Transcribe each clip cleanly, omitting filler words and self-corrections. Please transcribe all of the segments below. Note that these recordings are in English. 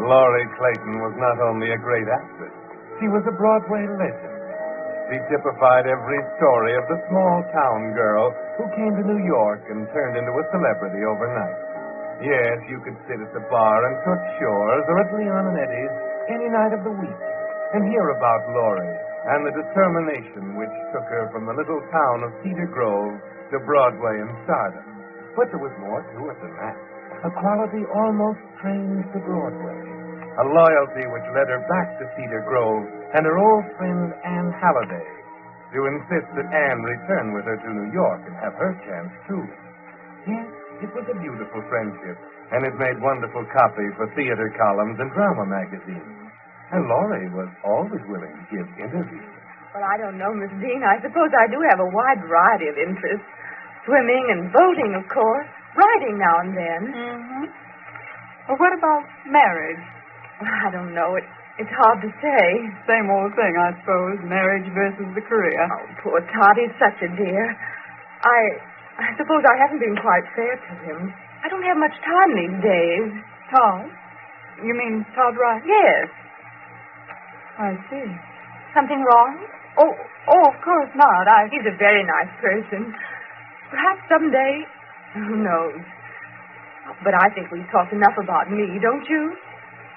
Laurie Clayton was not only a great actress, she was a Broadway legend. She typified every story of the small-town girl who came to New York and turned into a celebrity overnight. Yes, you could sit at the bar in Toots Shor's or at Leon and Eddie's any night of the week and hear about Laurie and the determination which took her from the little town of Cedar Grove to Broadway and stardom. But there was more to it than that. A quality almost strange to Broadway. A loyalty which led her back to Cedar Grove and her old friend Anne Halliday to insist that Anne return with her to New York and have her chance, too. Yes, it was a beautiful friendship, and it made wonderful copy for theater columns and drama magazines. And Laurie was always willing to give interviews. Well, I don't know, Miss Dean. I suppose I do have a wide variety of interests. Swimming and boating, of course. Writing now and then. Mm-hmm. Well, what about marriage? I don't know. It's hard to say. Same old thing, I suppose. Marriage versus the career. Oh, poor Toddie's such a dear. I suppose I haven't been quite fair to him. I don't have much time these days. Todd? You mean Todd Wright? Yes. I see. Something wrong? Oh, of course not. He's a very nice person. Perhaps someday, who knows? But I think we've talked enough about me, don't you?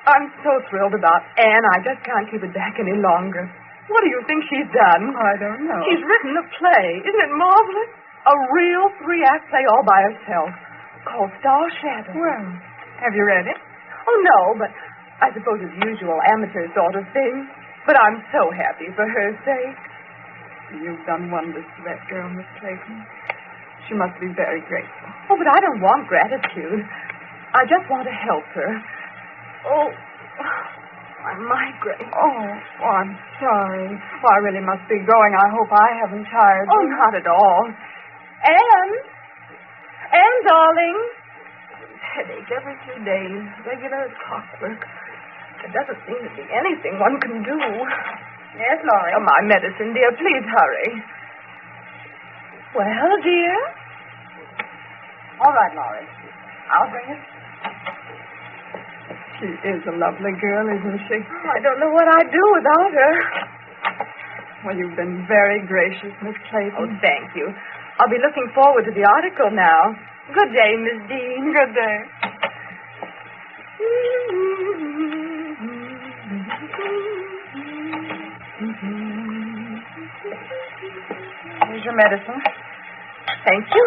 I'm so thrilled about Anne, I just can't keep it back any longer. What do you think she's done? I don't know. She's written a play. Isn't it marvelous? A real 3-act play all by herself called Star Shadow. Well, have you read it? Oh, no, but I suppose it's usual amateur sort of thing. But I'm so happy for her sake. You've done wonders for that girl, Miss Clayton. She must be very grateful. Oh, but I don't want gratitude. I just want to help her. Oh, my migraine. Oh, I'm sorry. Oh, I really must be going. I hope I haven't tired you. Oh, not at all. Anne, darling. Headache every 2 days, regular as clockwork. There doesn't seem to be anything one can do. Yes, Laurie? Oh, my medicine, dear. Please hurry. Well, dear? All right, Laurie. I'll bring it. She is a lovely girl, isn't she? Oh, I don't know what I'd do without her. Well, you've been very gracious, Miss Clayton. Oh, thank you. I'll be looking forward to the article now. Good day, Miss Dean. Good day. Here's your medicine. Thank you.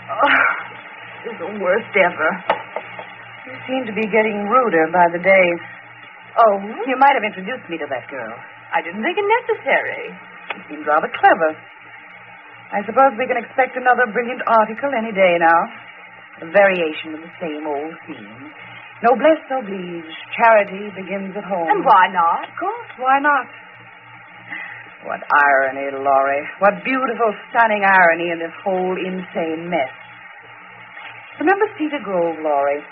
Oh, this is the worst ever. You seem to be getting ruder by the day. Oh? You might have introduced me to that girl. I didn't think it necessary. You seemed rather clever. I suppose we can expect another brilliant article any day now. A variation of the same old theme. Noblesse oblige. Charity begins at home. And why not? Of course, why not? What irony, Laurie. What beautiful, stunning irony in this whole insane mess. Remember Cedar Grove, Laurie?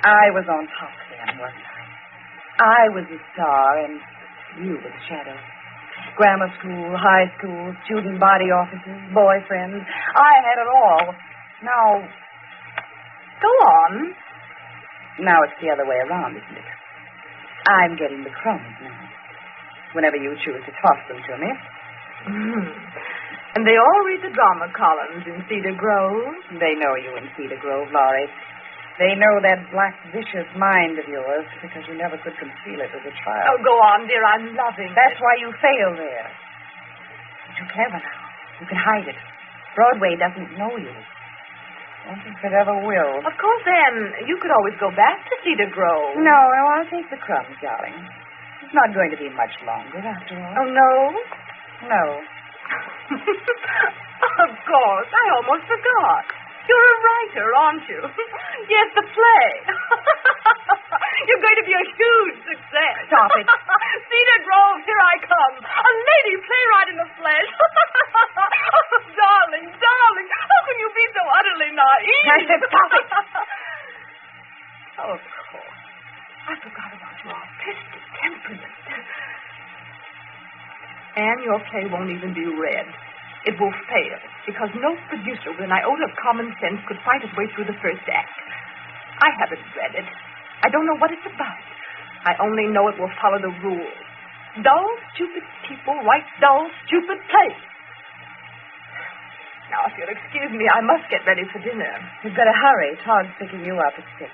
I was on top then, wasn't I? I was the star, and you were the shadow. Grammar school, high school, student body offices, boyfriends. I had it all. Now, go on. Now it's the other way around, isn't it? I'm getting the crumbs now. Whenever you choose to toss them to me. Mm. And they all read the drama columns in Cedar Grove. They know you in Cedar Grove, Laurie. They know that black, vicious mind of yours because you never could conceal it as a child. Oh, go on, dear. I'm loving it. That's why you fail there. But you're clever now. You can hide it. Broadway doesn't know you. Don't think it ever will. Of course, then, you could always go back to Cedar Grove. No, I'll take the crumbs, darling. It's not going to be much longer, after all. Oh, no? No. Of course. I almost forgot. You're a writer, aren't you? Yes, the play. You're going to be a huge success. Stop it. Cedar Grove, here I come. A lady playwright in the flesh. Oh, darling, darling. How can you be so utterly naive? I said stop it. Oh, of course. I forgot about your artistic temperament. And your play won't even be read. It will fail, because no producer with an iota of common sense could fight his way through the first act. I haven't read it. I don't know what it's about. I only know it will follow the rules. Dull, stupid people write dull, stupid plays. Now, if you'll excuse me, I must get ready for dinner. You'd better hurry. Todd's picking you up at 6.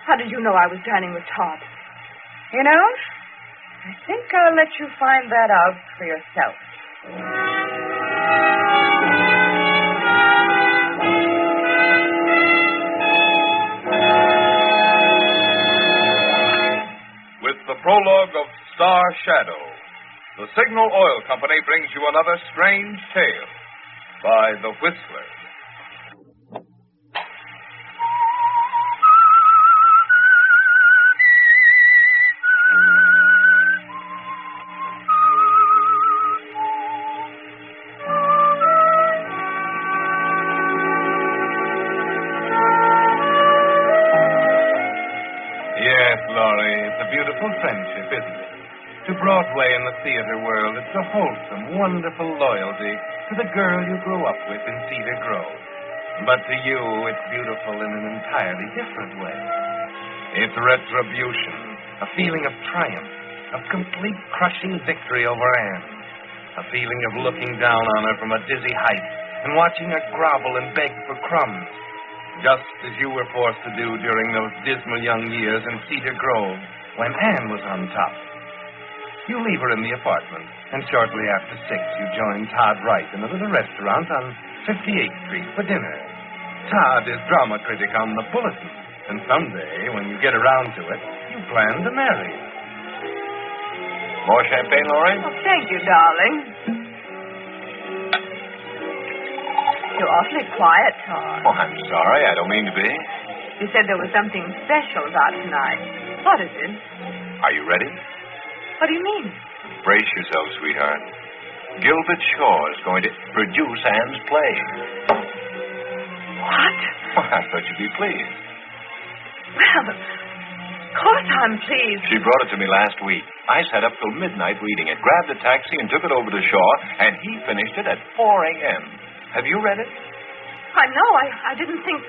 How did you know I was dining with Todd? You know, I think I'll let you find that out for yourself. With the prologue of Star Shadow, the Signal Oil Company brings you another strange tale by The Whistler. Yes, Laurie, it's a beautiful friendship, isn't it? To Broadway and the theater world, it's a wholesome, wonderful loyalty to the girl you grew up with in Cedar Grove. But to you, it's beautiful in an entirely different way. It's retribution, a feeling of triumph, of complete crushing victory over Anne. A feeling of looking down on her from a dizzy height and watching her grovel and beg for crumbs. Just as you were forced to do during those dismal young years in Cedar Grove when Anne was on top. You leave her in the apartment, and shortly after 6, you join Todd Wright in a little restaurant on 58th Street for dinner. Todd is drama critic on the Bulletin, and someday, when you get around to it, you plan to marry. More champagne, Laurie? Oh, thank you, darling. You're awfully quiet, Todd. Oh, I'm sorry. I don't mean to be. You said there was something special about tonight. What is it? Are you ready? What do you mean? Brace yourself, sweetheart. Gilbert Shaw is going to produce Anne's play. What? Well, I thought you'd be pleased. Well, of course I'm pleased. She brought it to me last week. I sat up till midnight reading it, grabbed a taxi, and took it over to Shaw, and he finished it at 4 a.m. Have you read it? I know. I didn't think...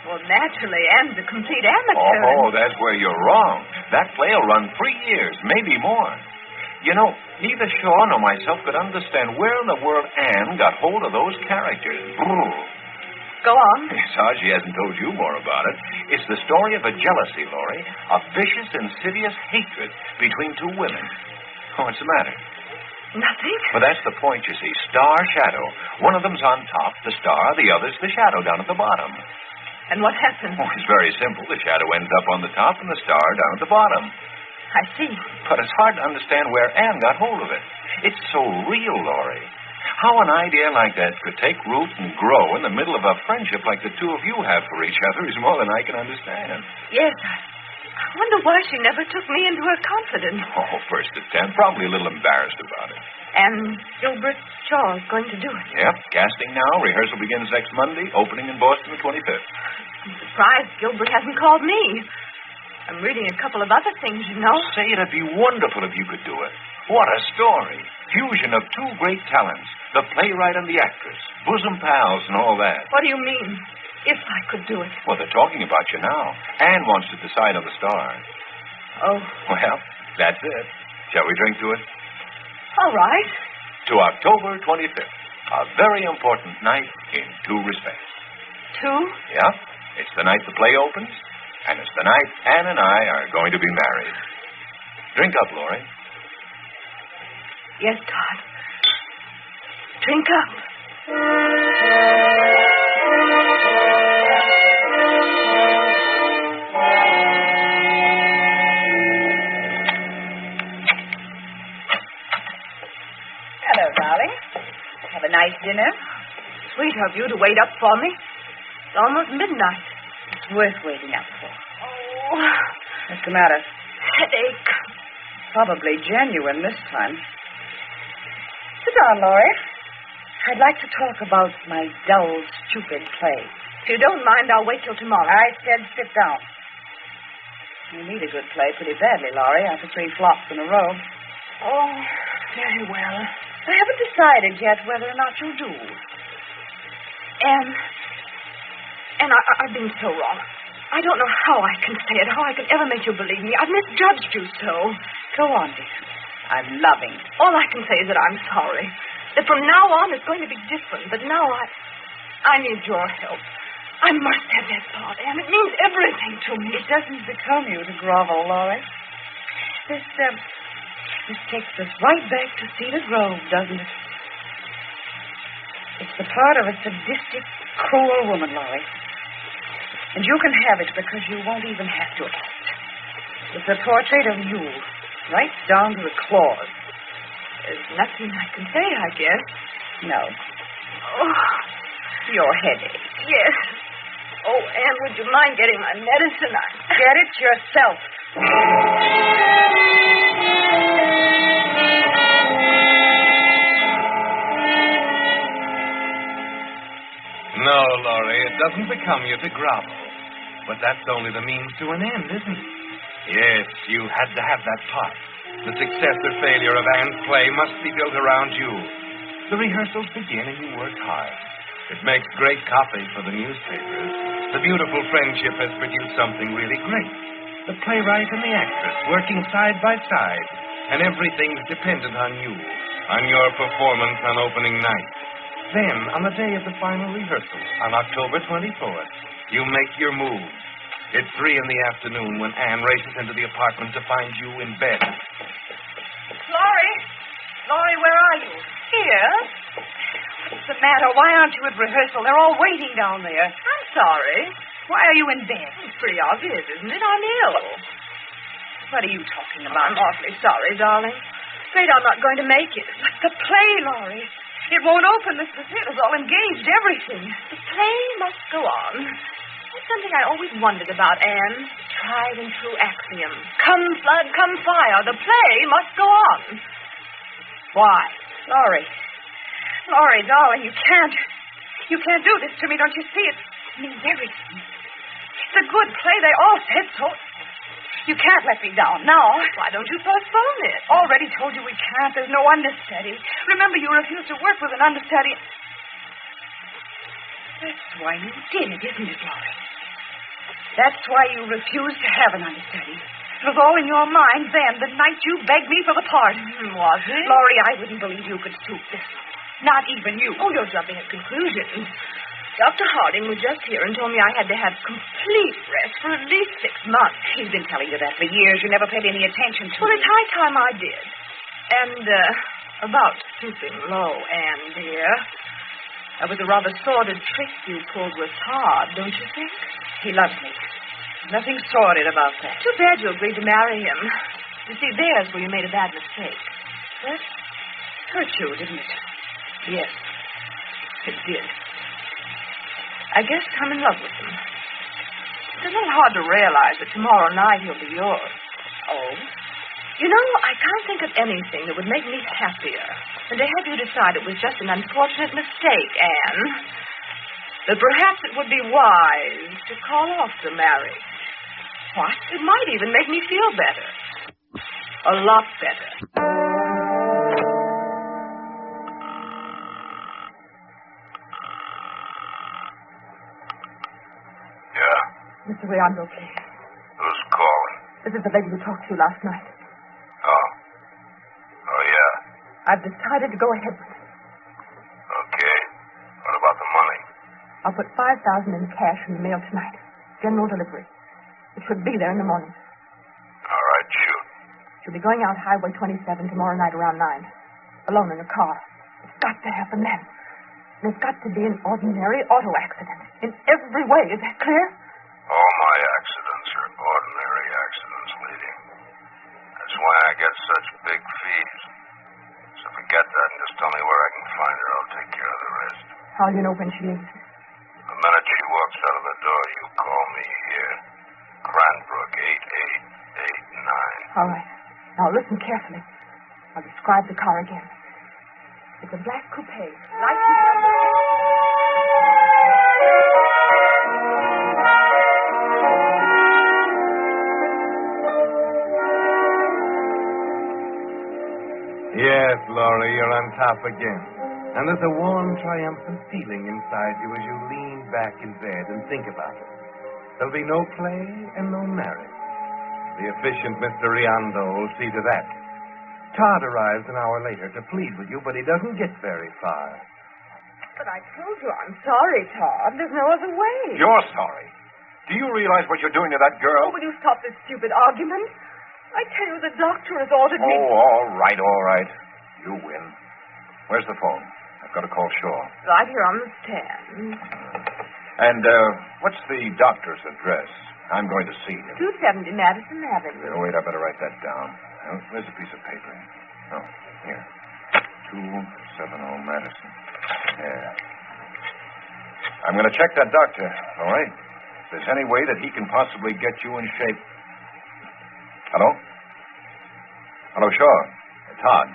Well, naturally, Anne's a complete amateur. Oh, that's where you're wrong. That play will run 3 years, maybe more. You know, neither Shaw nor myself could understand where in the world Anne got hold of those characters. Go on. It's odd she hasn't told you more about it. It's the story of a jealousy, Laurie. A vicious, insidious hatred between two women. What's the matter? Nothing. Well, that's the point, you see. Star, shadow. One of them's on top, the star. The other's the shadow down at the bottom. And what happened? Oh, it's very simple. The shadow ends up on the top and the star down at the bottom. I see. But it's hard to understand where Anne got hold of it. It's so real, Laurie. How an idea like that could take root and grow in the middle of a friendship like the two of you have for each other is more than I can understand. Yes, I wonder why she never took me into her confidence. Oh, first attempt. Probably a little embarrassed about it. And Gilbert Shaw is going to do it. Yep, casting now. Rehearsal begins next Monday. Opening in Boston the 25th. I'm surprised Gilbert hasn't called me. I'm reading a couple of other things, you know. Say, it'd be wonderful if you could do it. What a story. Fusion of two great talents. The playwright and the actress. Bosom pals and all that. What do you mean, if I could do it? Well, they're talking about you now. Anne wants to decide on the star. Oh. Well, that's it. Shall we drink to it? All right. To October 25th. A very important night in two respects. Two? Yeah. It's the night the play opens, and it's the night Anne and I are going to be married. Drink up, Laurie. Yes, Todd. Drink up. Hello, darling. Have a nice dinner. Sweet of you to wait up for me. It's almost midnight. It's worth waiting up for. Oh, What's the matter? headache. Probably genuine this time. Sit down, Laurie. I'd like to talk about my dull, stupid play. If you don't mind, I'll wait till tomorrow. I said sit down. You need a good play pretty badly, Laurie, after 3 flops in a row. Oh, very well. I haven't decided yet whether or not you'll do. Anne, I've been so wrong. I don't know how I can say it, how I can ever make you believe me. I've misjudged you so. Go on, dear. I'm loving. All I can say is that I'm sorry. That from now on it's going to be different. But now I need your help. I must have that part, Anne. It means everything to me. It doesn't become you to grovel, Laurie. This takes us right back to Cedar Grove, doesn't it? It's the part of a sadistic, cruel woman, Laurie. And you can have it because you won't even have to act. It's a portrait of you, right down to the claws. There's nothing I can say, I guess. No. Oh. Your headache. Yes. Oh, Anne, would you mind getting my medicine? Get it yourself. No, Laurie, it doesn't become you to grovel. But that's only the means to an end, isn't it? Yes, you had to have that part. The success or failure of Anne's play must be built around you. The rehearsals begin and you work hard. It makes great copy for the newspapers. The beautiful friendship has produced something really great. The playwright and the actress working side by side. And everything's dependent on you, on your performance on opening night. Then, on the day of the final rehearsal, on October 24th, you make your move. It's 3 p.m. when Anne races into the apartment to find you in bed. Laurie? Laurie, where are you? Here? What's the matter? Why aren't you at rehearsal? They're all waiting down there. I'm sorry. Why are you in bed? It's pretty obvious, isn't it? I'm ill. What are you talking about? I'm awfully sorry, darling. Afraid I'm not going to make it. But the play, Laurie. It won't open. The theater's all engaged, everything. The play must go on. That's something I always wondered about, Anne. Tried and true axiom. Come flood, come fire. The play must go on. Why? Laurie. Laurie, darling, you can't do this to me, don't you see? It means everything. It's a good play. They all said so. You can't let me down now. Why don't you postpone it? Already told you we can't. There's no understudy. Remember, you refused to work with an understudy. That's why you did it, isn't it, Laurie? That's why you refused to have an understudy. It was all in your mind then, the night you begged me for the part. Was it? Laurie, I wouldn't believe you could stoop this. Not even you. Oh, you're jumping at conclusions. Dr. Harding was just here and told me I had to have complete rest for at least 6 months. He's been telling you that for years. You never paid any attention to Well, it. it's high time I did. And, about stooping low, Anne, dear. That was a rather sordid trick you pulled with Todd, don't you think? He loves me. Nothing sordid about that. Too bad you agreed to marry him. You see, there's where you made a bad mistake. That hurt you, didn't it? Yes, it did. I guess I'm in love with him. It's a little hard to realize that tomorrow night he'll be yours. Oh? You know, I can't think of anything that would make me happier than to have you decide it was just an unfortunate mistake, Anne. That perhaps it would be wise to call off the marriage. What? It might even make me feel better. A lot better. Yeah? Mr. Riando, please. Who's calling? This is the lady who talked to you last night. Oh. Oh, yeah. I've decided to go ahead with it. Okay. What about the money? I'll put $5,000 in cash in the mail tonight. General delivery. It should be there in the morning. All right, shoot. She'll be going out Highway 27 tomorrow night around 9. Alone in a car. It's got to happen then. And it's got to be an ordinary auto accident. In every way. Is that clear? All my accidents are ordinary accidents, lady. That's why I get such big fees. So forget that and just tell me where I can find her. I'll take care of the rest. How do you know when she leaves? The minute she walks out of the door, you call me here. Cranbrook, 8889. All right. Now listen carefully. I'll describe the car again. It's a black coupe. License number... Yes, Laurie, you're on top again. And there's a warm, triumphant feeling inside you as you lean back in bed and think about it. There'll be no play and no marriage. The efficient Mr. Riondo will see to that. Todd arrives an hour later to plead with you, but he doesn't get very far. But I told you I'm sorry, Todd. There's no other way. You're sorry. Do you realize what you're doing to that girl? Oh, will you stop this stupid argument? I tell you, the doctor has ordered me... Oh, all right. You win. Where's the phone? I've got to call Shaw. Right here on the stand. And what's the doctor's address? I'm going to see him. 270 Madison Avenue. Wait, I better write that down. Where's a piece of paper? Oh, here. 270 Madison. Yeah. I'm going to check that doctor, all right? If there's any way that he can possibly get you in shape. Hello? Hello, Shaw. Todd.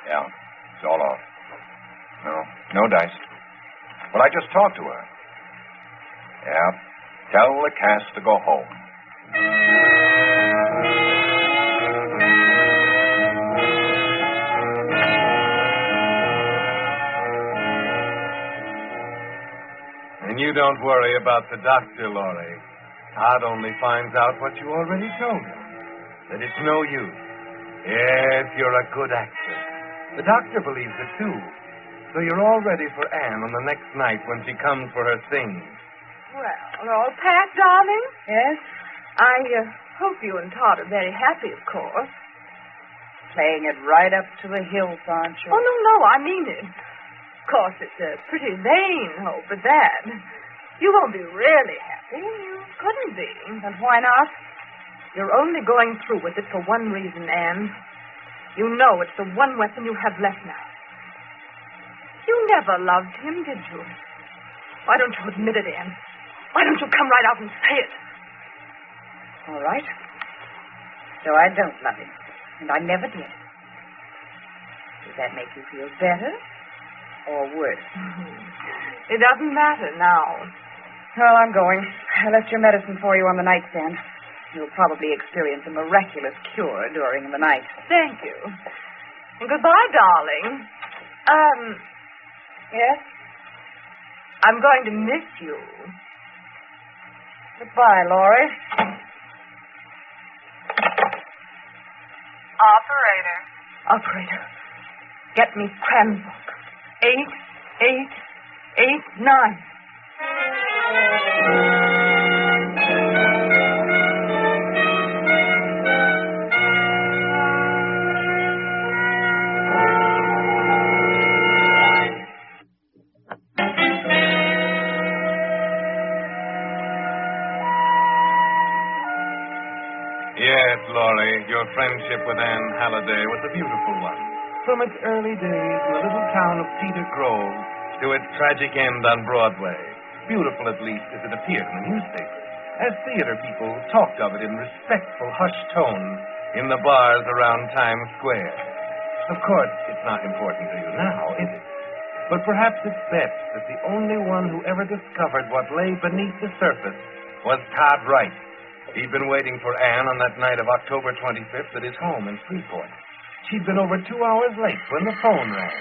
Yeah, it's all off. No dice. Well, I just talked to her. Yeah. Tell the cast to go home. And you don't worry about the doctor, Laurie. Todd only finds out what you already told him. That it's no use. Yes, you're a good actress. The doctor believes it, too. So you're all ready for Anne on the next night when she comes for her sing. Well, all packed, darling? Yes? I hope you and Todd are very happy, of course. Playing it right up to the hilt, aren't you? Oh, no, I mean it. Of course, it's a pretty vain hope at that. You won't be really happy. You couldn't be. And why not? You're only going through with it for one reason, Anne. You know it's the one weapon you have left now. You never loved him, did you? Why don't you admit it, Anne? Why don't you come right out and say it? All right. So I don't love him. And I never did. Does that make you feel better or worse? It doesn't matter now. Well, I'm going. I left your medicine for you on the nightstand. You'll probably experience a miraculous cure during the night. Thank you. And goodbye, darling. Yes? I'm going to miss you. Goodbye, Laurie. Operator, get me Cranbrook. 8889. Yes, Laurie, your friendship with Anne Halliday was a beautiful one. From its early days in the little town of Cedar Grove to its tragic end on Broadway. Beautiful, at least, as it appeared in the newspapers, as theater people talked of it in respectful, hushed tones in the bars around Times Square. Of course, it's not important to you now, is it? But perhaps it's best that the only one who ever discovered what lay beneath the surface was Todd Wright. He'd been waiting for Anne on that night of October 25th at his home in Freeport. She'd been over 2 hours late when the phone rang.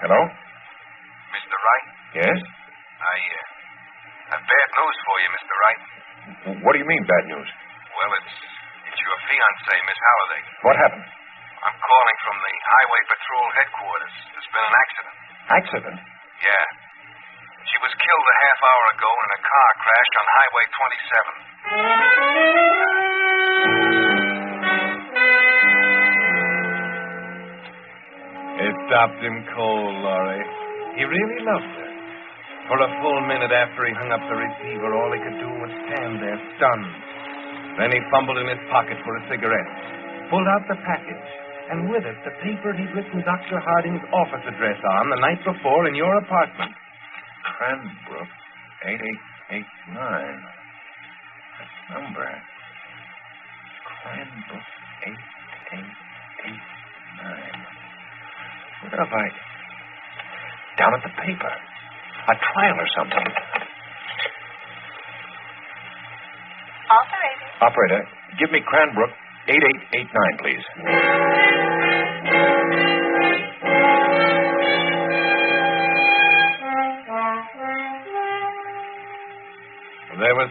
Hello? Mr. Wright? Yes? I've bad news for you, Mr. Wright. What do you mean, bad news? Well, it's your fiancée, Miss Halliday. What happened? I'm calling from the Highway Patrol headquarters. There's been an accident. Accident? Yeah. She was killed a half hour ago in a car crash on Highway 27. It stopped him cold, Laurie. He really loved her. For a full minute after he hung up the receiver, all he could do was stand there, stunned. Then he fumbled in his pocket for a cigarette, pulled out the package, and with it the paper he'd written Dr. Harding's office address on the night before in your apartment. Cranbrook, 8889. That number. Cranbrook, 8889. Where have I... Down at the paper. A trial or something. Operator. Operator, give me Cranbrook, 8889, please.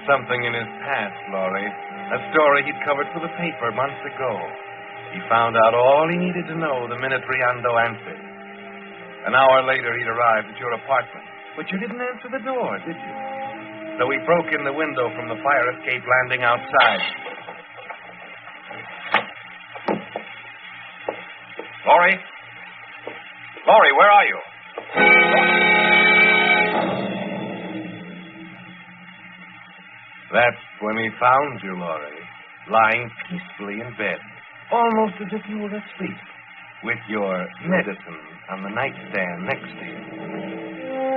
something in his past, Laurie. A story he'd covered for the paper months ago. He found out all he needed to know the minute Riando answered. An hour later, he'd arrived at your apartment. But you didn't answer the door, did you? So he broke in the window from the fire escape landing outside. Laurie? Laurie, where are you? That's when he found you, Laurie, lying peacefully in bed, almost as if you were asleep, with your medicine on the nightstand next to you.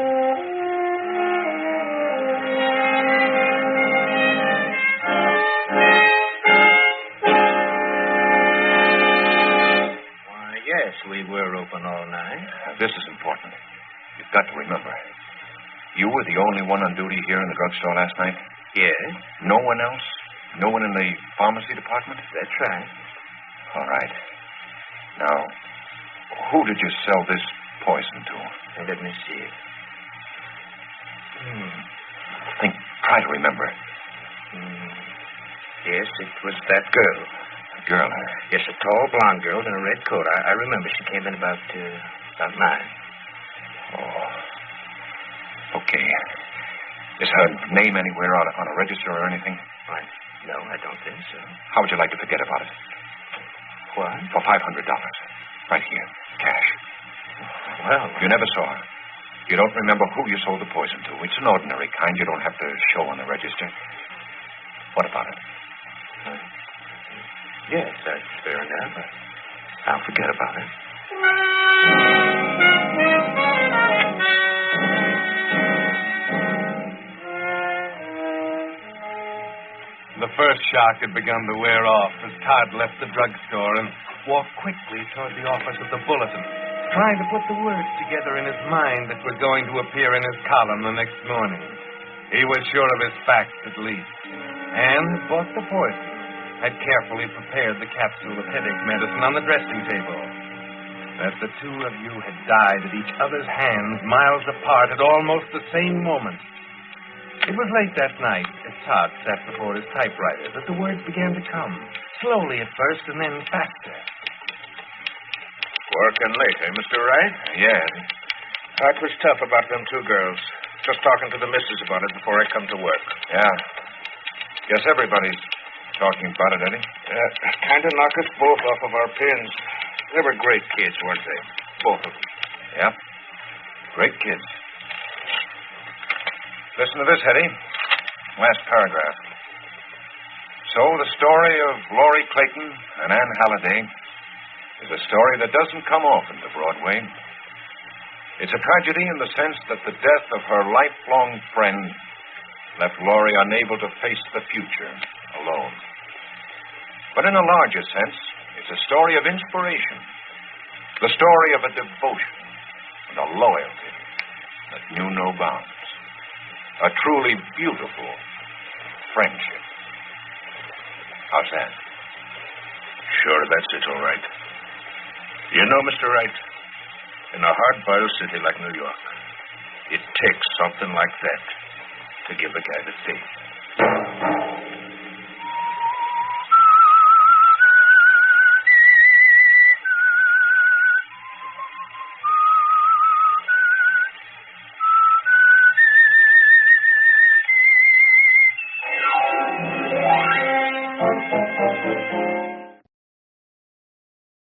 Yes, we were open all night. This is important. You've got to remember. You were the only one on duty here in the drugstore last night? Yes. No one else? No one in the pharmacy department? That's right. All right. Now, who did you sell this poison to? Let me see. Try to remember. Yes, it was that girl. Girl, huh? Yes, a tall blonde girl in a red coat. I remember she came in about 9. Oh. Okay. Is her name anywhere on a register or anything? Why, no, I don't think so. How would you like to forget about it? What? For $500. Right here. Cash. Well, You never saw her. You don't remember who you sold the poison to. It's an ordinary kind you don't have to show on the register. What about it? yes, that's fair enough. I'll forget about it. The first shock had begun to wear off as Todd left the drugstore and walked quickly toward the office of the Bulletin, trying to put the words together in his mind that were going to appear in his column the next morning. He was sure of his facts, at least, and had bought the poison, had carefully prepared the capsule of headache medicine on the dressing table. That the two of you had died at each other's hands, miles apart, at almost the same moment. It was late that night, as Todd sat before his typewriter, that the words began to come, slowly at first and then faster. Working late, eh, Mr. Wright? Yeah. That was tough about them 2 girls. Just talking to the missus about it before I come to work. Yeah. Guess everybody's talking about it, Eddie. Kind of knock us both off of our pins. They were great kids, weren't they? Both of them. Yep. Great kids. Listen to this, Hetty. Last paragraph. So the story of Laurie Clayton and Anne Halliday is a story that doesn't come often to Broadway. It's a tragedy in the sense that the death of her lifelong friend left Laurie unable to face the future alone. But in a larger sense, it's a story of inspiration. The story of a devotion and a loyalty that knew no bounds. A truly beautiful friendship. How's that? Sure, that's it, all right. You know, Mr. Wright, in a hard-boiled city like New York, it takes something like that to give a guy the faith.